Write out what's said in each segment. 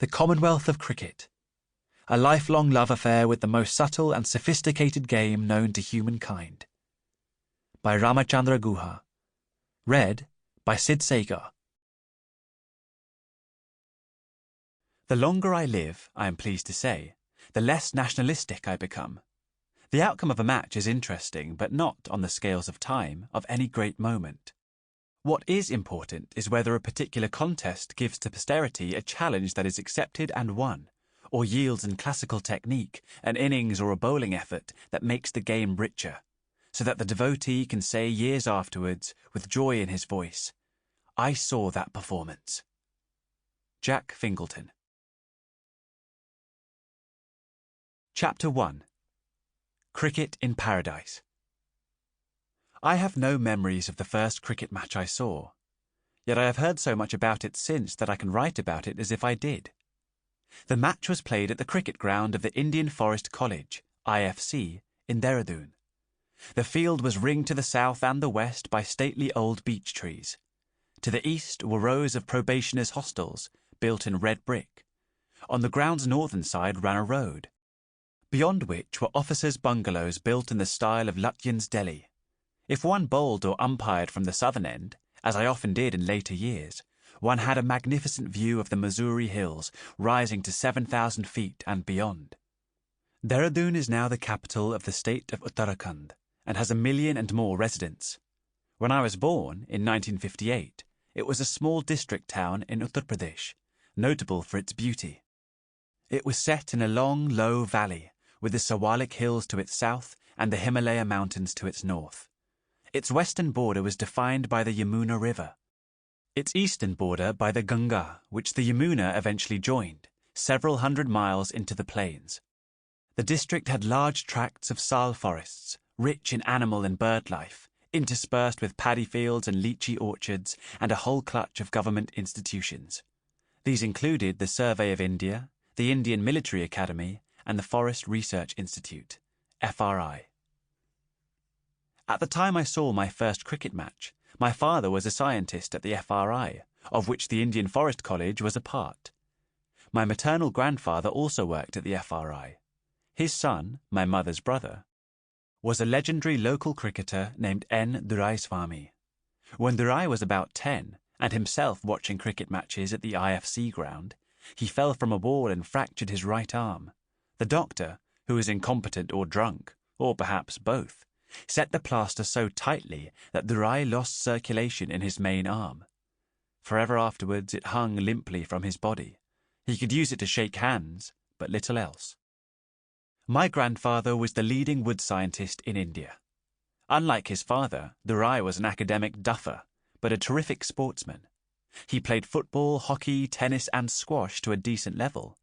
The Commonwealth of Cricket. A lifelong love affair with the most subtle and sophisticated game known to humankind. By Ramachandra Guha. Read by Sid Sagar. The longer I live, I am pleased to say, the less nationalistic I become. The outcome of a match is interesting, but not, on the scales of time, of any great moment. What is important is whether a particular contest gives to posterity a challenge that is accepted and won, or yields in classical technique an innings or a bowling effort that makes the game richer, so that the devotee can say years afterwards, with joy in his voice, "I saw that performance." Jack Fingleton. Chapter 1. Cricket in Paradise. I have no memories of the first cricket match I saw, yet I have heard so much about it since that I can write about it as if I did. The match was played at the cricket ground of the Indian Forest College, IFC, in Dehradun. The field was ringed to the south and the west by stately old beech trees. To the east were rows of probationers' hostels, built in red brick. On the ground's northern side ran a road, beyond which were officers' bungalows built in the style of Lutyens' Delhi. If one bowled or umpired from the southern end, as I often did in later years, one had a magnificent view of the Missouri hills rising to 7,000 feet and beyond. Dehradun is now the capital of the state of Uttarakhand and has 1 million and more residents. When I was born, in 1958, it was a small district town in Uttar Pradesh, notable for its beauty. It was set in a long, low valley, with the Sawalik Hills to its south and the Himalaya Mountains to its north. Its western border was defined by the Yamuna River, its eastern border by the Ganga, which the Yamuna eventually joined, several hundred miles into the plains. The district had large tracts of sal forests, rich in animal and bird life, interspersed with paddy fields and lychee orchards, and a whole clutch of government institutions. These included the Survey of India, the Indian Military Academy, and the Forest Research Institute, FRI. At the time I saw my first cricket match, my father was a scientist at the FRI, of which the Indian Forest College was a part. My maternal grandfather also worked at the FRI. His son, my mother's brother, was a legendary local cricketer named N. Duraiswamy. When Durai was about 10, and himself watching cricket matches at the IFC ground, he fell from a wall and fractured his right arm. The doctor, who was incompetent or drunk, or perhaps both, set the plaster so tightly that Durai lost circulation in his main arm. Forever afterwards it hung limply from his body. He could use it to shake hands, but little else. My grandfather was the leading wood scientist in India. Unlike his father, Durai was an academic duffer, but a terrific sportsman. He played football, hockey, tennis, and squash to a decent level.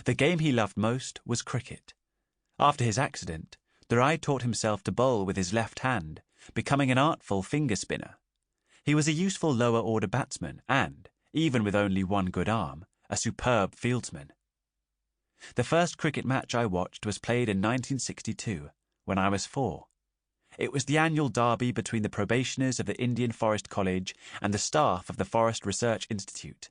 The game he loved most was cricket. After his accident, Durai taught himself to bowl with his left hand, becoming an artful finger spinner. He was a useful lower-order batsman and, even with only one good arm, a superb fieldsman. The first cricket match I watched was played in 1962, when I was 4. It was the annual derby between the probationers of the Indian Forest College and the staff of the Forest Research Institute.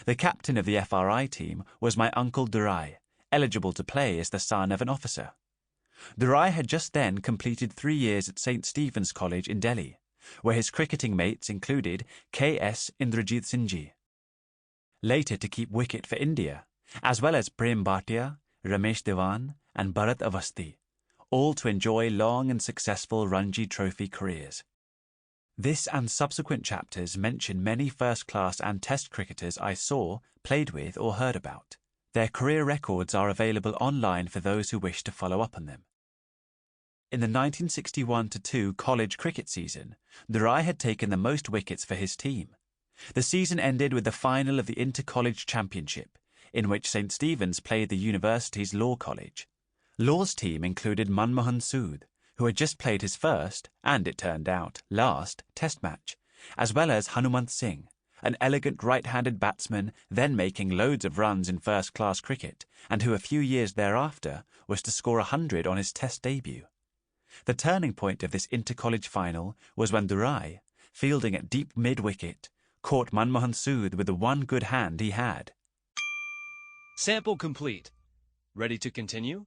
The captain of the FRI team was my uncle Durai, eligible to play as the son of an officer. Durai had just then completed 3 years at St. Stephen's College in Delhi, where his cricketing mates included K.S. Indrajit Singh, later to keep wicket for India, as well as Prem Bhatia, Ramesh Dewan, and Bharat Avasthi, all to enjoy long and successful Ranji Trophy careers. This and subsequent chapters mention many first-class and test cricketers I saw, played with, or heard about. Their career records are available online for those who wish to follow up on them. In the 1961-2 college cricket season, Durai had taken the most wickets for his team. The season ended with the final of the Inter-College Championship, in which St. Stephen's played the university's law college. Law's team included Manmohan Sood, who had just played his first, and it turned out, last, test match, as well as Hanumant Singh, an elegant right-handed batsman then making loads of runs in first-class cricket, and who a few years thereafter was to score 100 on his test debut. The turning point of this inter-college final was when Durai, fielding at deep mid-wicket, caught Manmohan Sood with the one good hand he had. Sample complete. Ready to continue?